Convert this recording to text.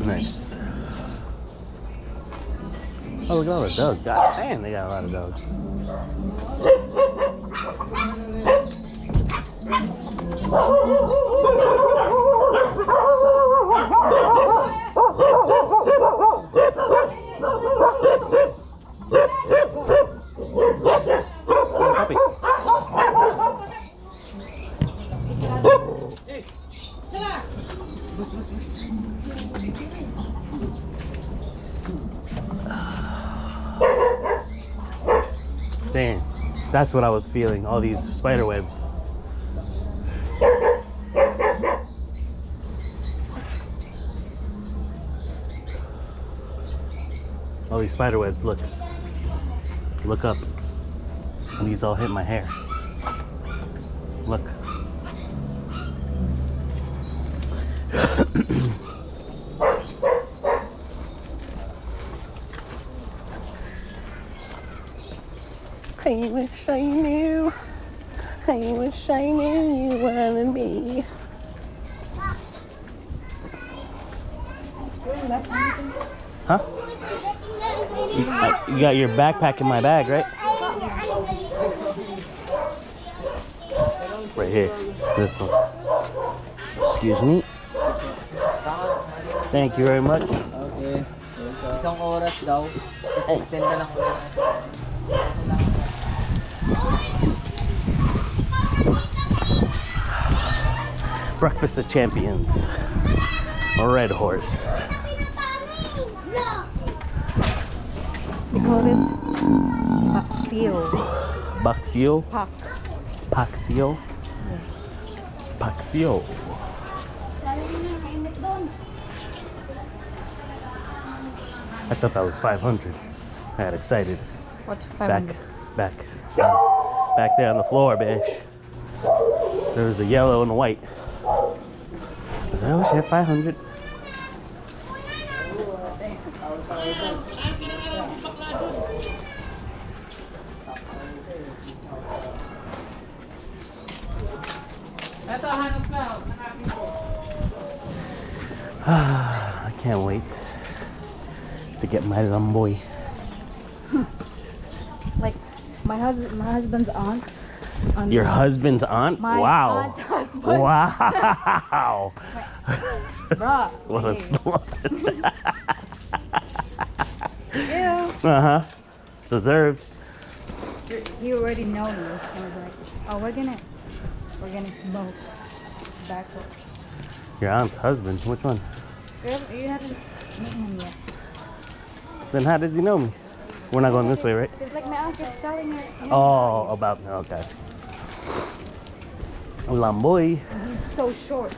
Nice. Oh, look at all the dogs. God damn, they got a lot of dogs. Puppies. Damn, that's what I was feeling, all these spider webs. All these spider webs, look. Look up. And these all hit my hair. Look. I wish I knew. I wish I knew you wanted me. Huh? You got your backpack in my bag, right? Right here. This one. Excuse me. Thank you very much. Okay. Isang oras daw. Extend na lang ulit. Breakfast of Champions. A red horse. We call this paksio. Paksio? Pak. Paksio? Paksio. I thought that was 500. I got excited. What's 500? Back there on the floor, bitch. There was a yellow and a white. I was like, oh shit, 500. I can't wait to get my lamboy. Like my husband's aunt. Your husband's aunt? My Wow. aunt's husband. Wow. Bruh. What a hey. slut. Yeah. Uh-huh. Deserved. He already know me. I was like, oh, we're gonna smoke backwards. Your aunt's husband? Which one? You haven't met him yet. Then how does he know me? We're not going this way, right? It's like my aunt is telling her. Oh, about, okay. Lamboy. And he's so short.